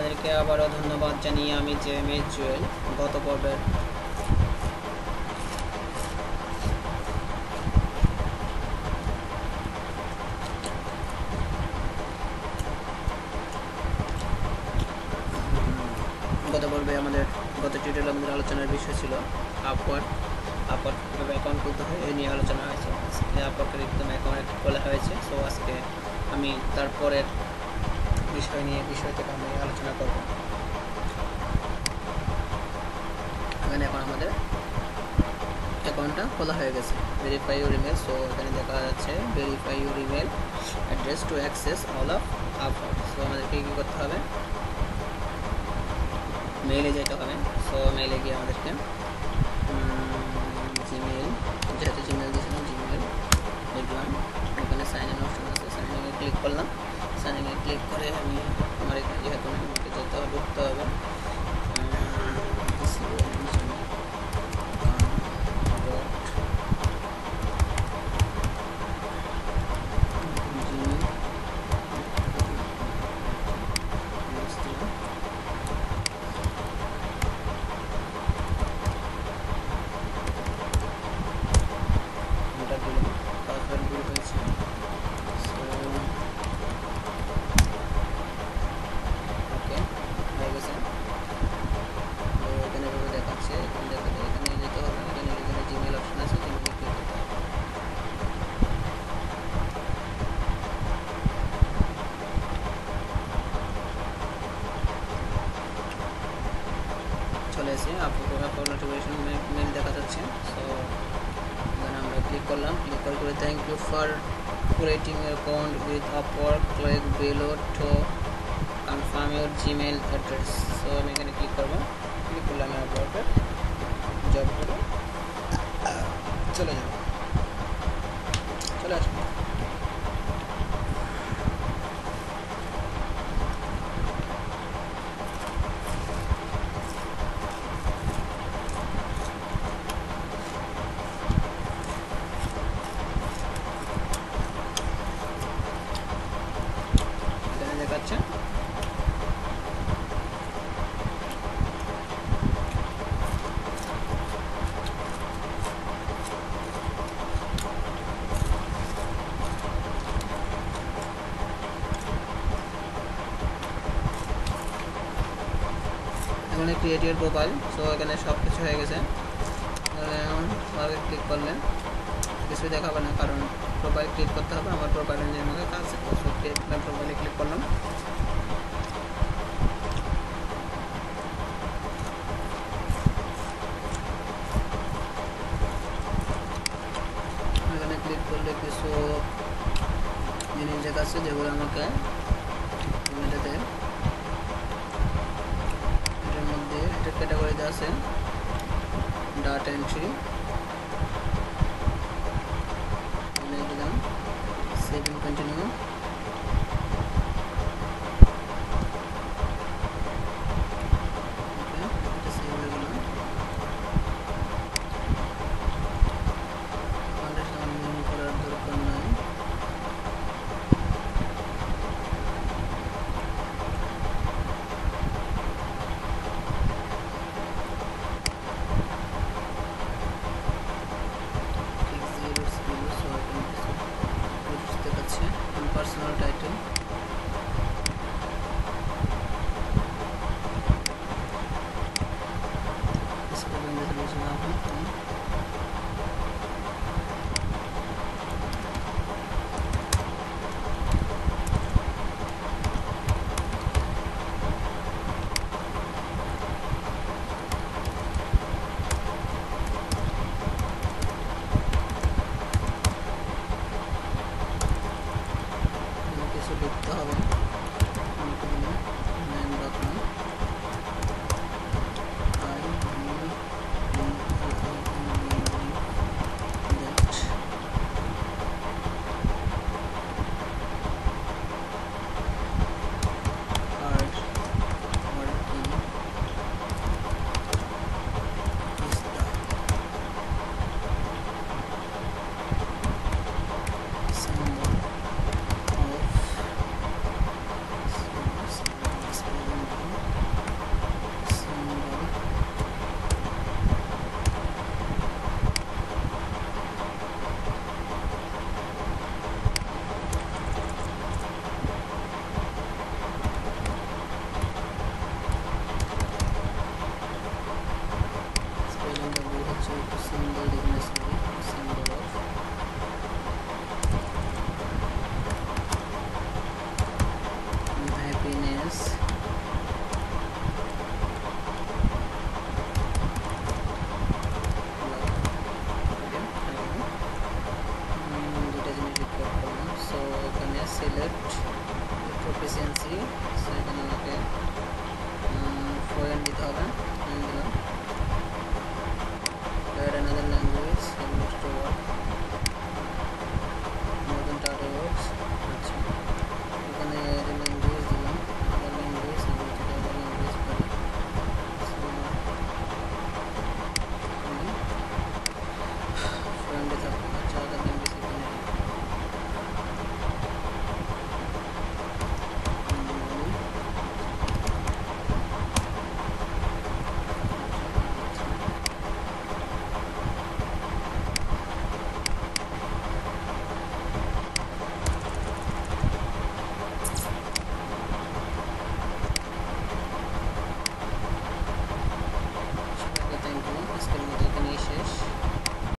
আপনাদেরকে আবারও ধন্যবাদ জানিয়ে আমি জেএমএ জুয়েল গত পর্বের আমাদের গত টিউটোরিয়ালে আমাদের আলোচনার বিষয় ছিল আপওয়ার্ক কীভাবে অ্যাকাউন্ট খুলতে হয় এই নিয়ে আলোচনা হয়েছে। আপওয়ার্কের একদম অ্যাকাউন্ট খোলা হয়েছে। সো আজকে আমি তারপরের বিষয় থেকে আমি আলোচনা করব। এখানে এখন আমাদের অ্যাকাউন্টটা খোলা হয়ে গেছে। Verify your email. সো এখানে দেখা যাচ্ছে verify your email address to access all of Upwork. So আমাদেরকে কী করতে হবে, মেইলে যেতে হবে। সো মেইলে গিয়ে আমাদেরকে জিমেল, যেহেতু জিমেল দিয়েছিলাম জিমেল দেখলাম, এখানে সাইন ইন অপশন আছে, সাইন ইনে ক্লিক করলাম। সাইন ইনে ক্লিক করে আমি আমার এখানে যেহেতু আমাকে ঢুকতে হবে চলে এসে আপনার নোটিফিকেশন মেল দেখা যাচ্ছে। সো এখানে আমরা ক্লিক করলাম, ক্লিক করে thank you for creating account with Upwork, click below to confirm your Gmail address. So আমি এখানে ক্লিক করবো, ক্লিক করলে আমি আপওয়ার্কের জবগুলো চলে আসবো। দেখাচ্ছে এখানে ক্রিয়েট ইউর প্রোফাইল। সো এখানে সব কিছু হয়ে গেছে। ক্লিক করলে কিছুই দেখাবে না, কারণ প্রোফাইল ক্লিক করতে হবে। আমার প্রোফাইল অনুযায়ী আমাকে কাজ করতে হবে। প্রোফাইলে ক্লিক করলাম, এখানে ক্লিক করলে কিছু জিনিস দেখাচ্ছে যেগুলো আমাকে এটার মধ্যে এটা ক্যাটাগরিতে আছে ডাটা এন্ট্রি, দিলাম সেভ এন্ড কন্টিনিউ। দিয়েছি, সেখানে আমাকে ফরেন দিতে হবে।